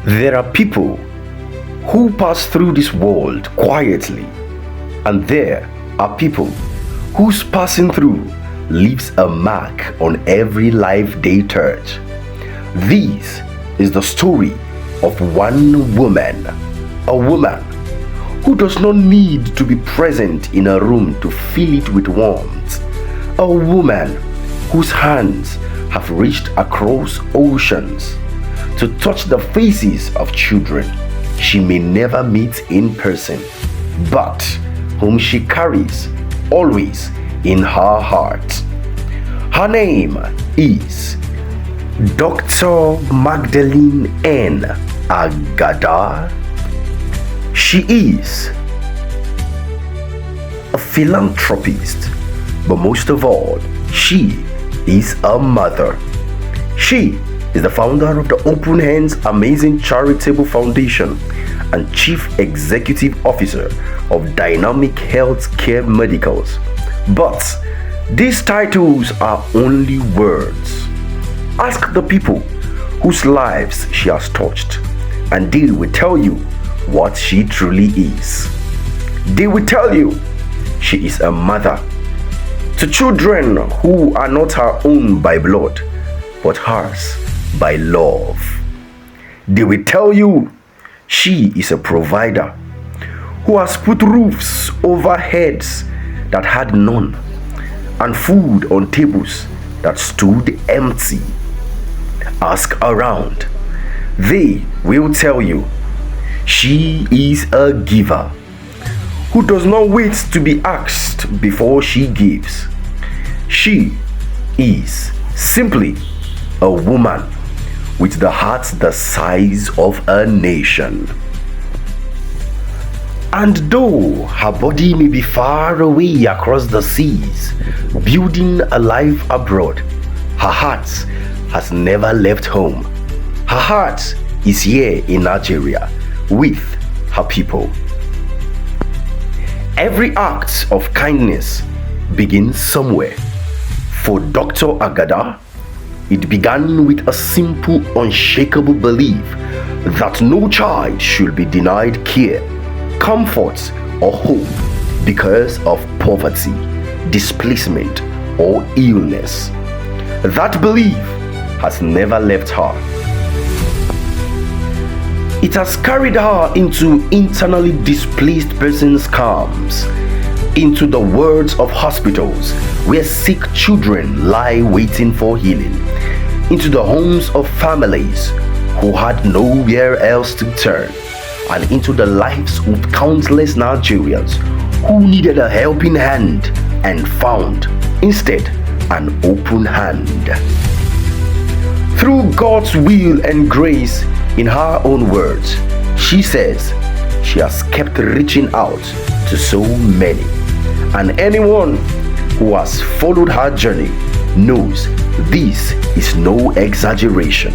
There are people who pass through this world quietly, and there are people whose passing through leaves a mark on every life they touch. This is the story of one woman, a woman who does not need to be present in a room to fill it with warmth, a woman whose hands have reached across oceans to touch the faces of children she may never meet in person, but whom she carries always in her heart. Her name is Dr. Magdalene N. Agada. She is a philanthropist, but most of all, she is a mother. She is the founder of the Open Hands Amazing Charitable Foundation and Chief Executive Officer of Dynamic Healthcare Medicals. But these titles are only words. Ask the people whose lives she has touched, and they will tell you what she truly is. They will tell you she is a mother to children who are not her own by blood, but hers by love. They will tell you she is a provider who has put roofs over heads that had none and food on tables that stood empty. Ask around. They will tell you she is a giver who does not wait to be asked before she gives. She is simply a woman with the heart the size of a nation. And though her body may be far away across the seas, building a life abroad, her heart has never left home. Her heart is here in Nigeria with her people. Every act of kindness begins somewhere. For Dr. Agada, it began with a simple, unshakable belief that no child should be denied care, comfort, or hope because of poverty, displacement, or illness. That belief has never left her. It has carried her into internally displaced persons' camps, into the wards of hospitals where sick children lie waiting for healing, into the homes of families who had nowhere else to turn, and into the lives of countless Nigerians who needed a helping hand and found instead an open hand. Through God's will and grace, in her own words, she says she has kept reaching out to so many, and anyone who has followed her journey knows this is no exaggeration.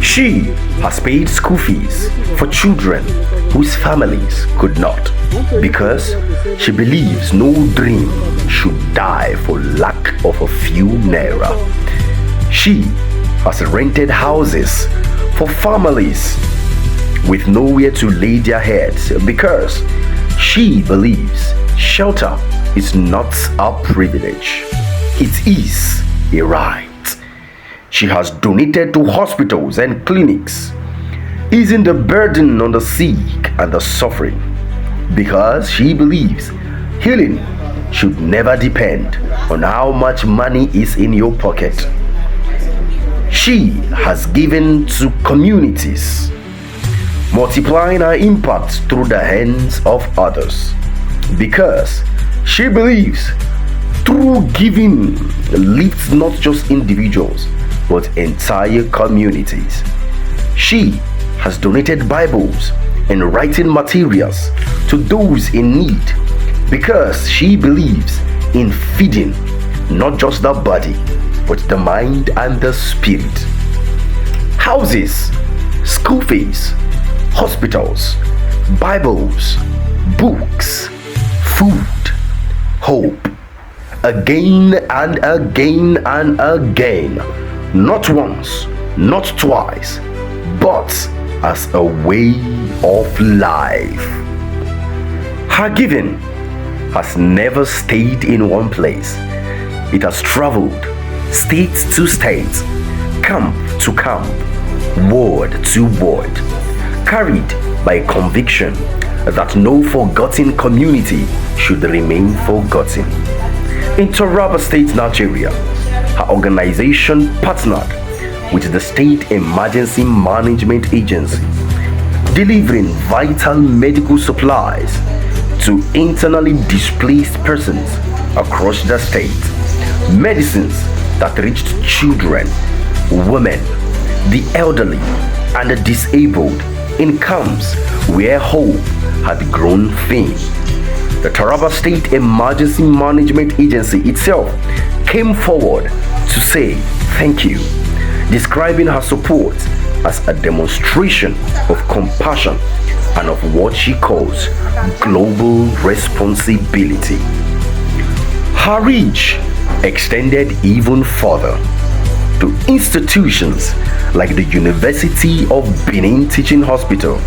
She has paid school fees for children whose families could not, because she believes no dream should die for lack of a few naira. She has rented houses for families with nowhere to lay their heads, because she believes shelter is not a privilege, it is a right. She has donated to hospitals and clinics, easing the burden on the sick and the suffering, because she believes healing should never depend on how much money is in your pocket. She has given to communities, multiplying her impact through the hands of others, because she believes true giving lifts not just individuals but entire communities. She has donated Bibles and writing materials to those in need, because she believes in feeding not just the body but the mind and the spirit. Houses, school fees, hospitals, Bibles, books, food, hope. Again and again and again, not once, not twice, but as a way of life. Her giving has never stayed in one place. It has traveled state to state, camp to camp, word to word, carried by conviction that no forgotten community should remain forgotten. In Taraba State, Nigeria, her organization partnered with the State Emergency Management Agency, delivering vital medical supplies to internally displaced persons across the state. Medicines that reached children, women, the elderly, and the disabled in camps where hope had grown thin. The Taraba State Emergency Management Agency itself came forward to say thank you, describing her support as a demonstration of compassion and of what she calls global responsibility. Her reach extended even further to institutions like the University of Benin Teaching Hospital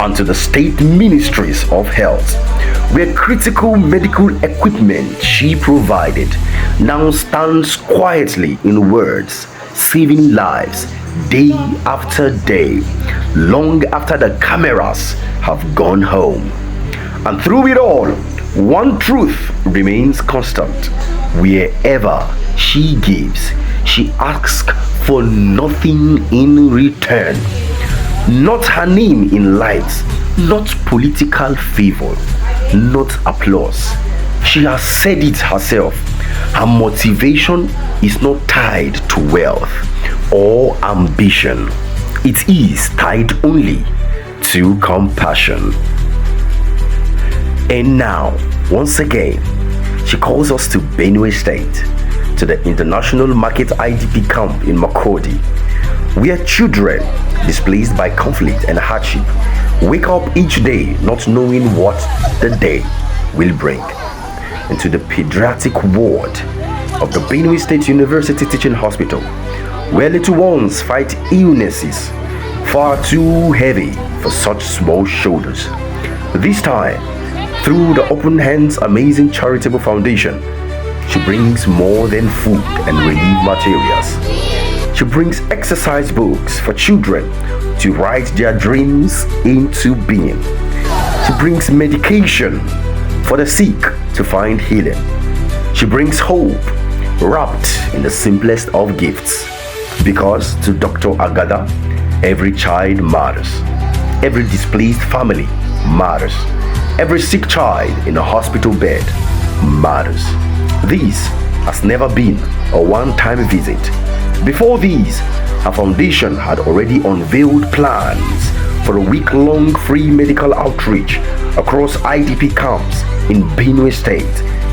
and to the state ministries of health, where critical medical equipment she provided now stands quietly in words, saving lives day after day, long after the cameras have gone home. And through it all, one truth remains constant. Wherever she gives, she asks for nothing in return. Not her name in lights, not political favor, not applause. She has said it herself. Her motivation is not tied to wealth or ambition. It is tied only to compassion. And now, once again, she calls us to Benue State, to the International Market IDP camp in Makurdi, where children displaced by conflict and hardship wake up each day not knowing what the day will bring, and to the pediatric ward of the Benue State University Teaching Hospital, where little ones fight illnesses far too heavy for such small shoulders. This time, through the Open Hands Amazing Charitable Foundation, she brings more than food and relief materials. She brings exercise books for children to write their dreams into being. She brings medication for the sick to find healing. She brings hope wrapped in the simplest of gifts. Because to Dr. Agada, every child matters. Every displaced family matters. Every sick child in a hospital bed matters. This has never been a one-time visit. Before these, her foundation had already unveiled plans for a week-long free medical outreach across IDP camps in Benue State,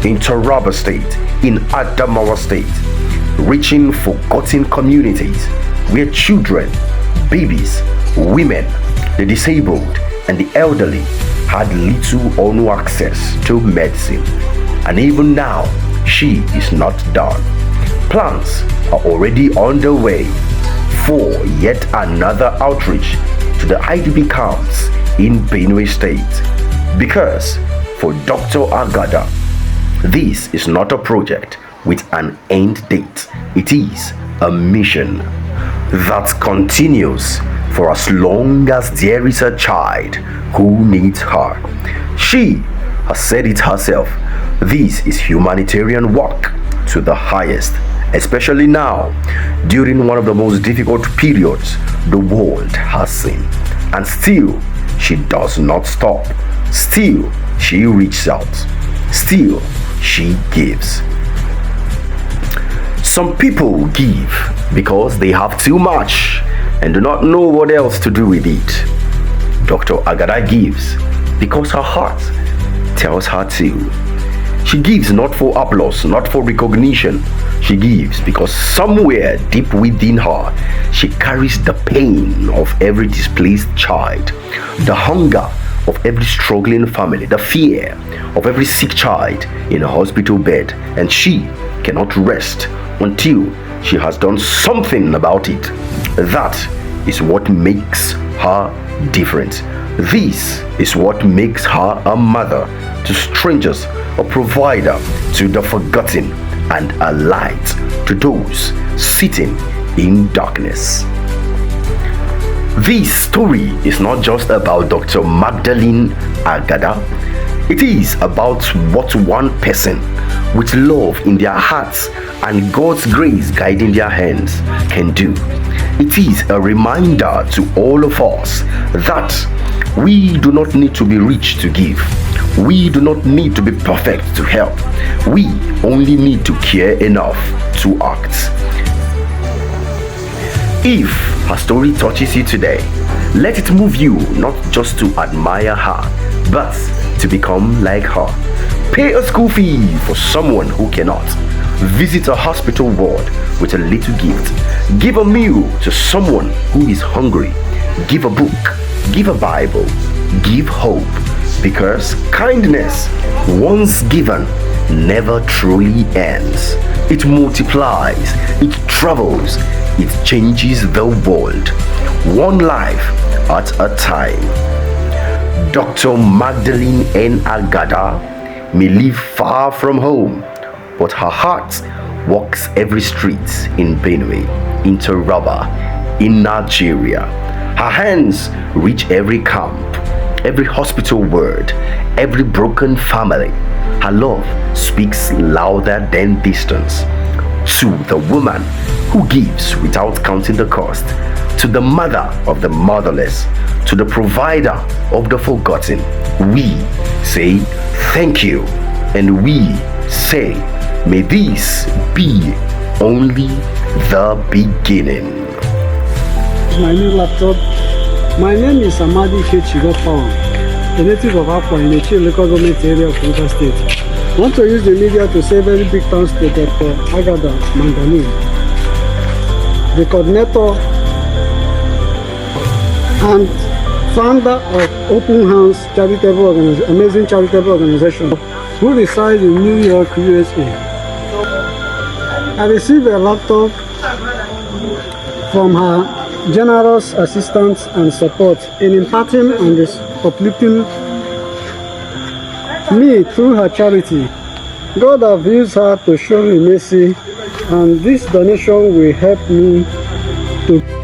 in Taraba State, in Adamawa State, reaching forgotten communities where children, babies, women, the disabled, and the elderly had little or no access to medicine. And even now, she is not done. Plans are already underway for yet another outreach to the IDP camps in Benue State. Because for Dr. Agada, this is not a project with an end date. It is a mission that continues for as long as there is a child who needs her. She has said it herself. This is humanitarian work to the highest, especially now, during one of the most difficult periods the world has seen. And still, she does not stop. Still, she reaches out. Still, she gives. Some people give because they have too much and do not know what else to do with it. Dr. Agada gives because her heart tells her to. She gives not for applause, not for recognition. She gives because somewhere deep within her, she carries the pain of every displaced child, the hunger of every struggling family, the fear of every sick child in a hospital bed, and she cannot rest until she has done something about it. That is what makes her different. This is what makes her a mother to strangers, a provider to the forgotten, and a light to those sitting in darkness. This story is not just about Dr. Magdalene Agada. It is about what one person with love in their hearts and God's grace guiding their hands can do. It is a reminder to all of us that we do not need to be rich to give. We do not need to be perfect to help. We only need to care enough to act. If her story touches you today, let it move you not just to admire her, but to become like her. Pay a school fee for someone who cannot. Visit a hospital ward with a little gift. Give a meal to someone who is hungry. Give a book. Give a Bible. Give hope. Because kindness, once given, never truly ends. It multiplies. It travels. It changes the world. One life at a time. Dr. Magdalene N. Agada may live far from home, but her heart walks every street in Benue, in Taraba, in Nigeria. Her hands reach every camp, every hospital ward, every broken family. Her love speaks louder than distance. To the woman who gives without counting the cost, to the mother of the motherless, to the provider of the forgotten, we say thank you, and we say may this be only the beginning. My new laptop. My name is Amadi Chigofon, a native of Akwa in the local government area of Rivers State. I want to use the media to say very big thanks to Dr. Agada Magdalene, the coordinator and founder of Open Hands charitable amazing charitable organization, who resides in New York, USA. I received a laptop from her generous assistance and support in imparting and uplifting me through her charity. God has used her to show me mercy, and this donation will help me to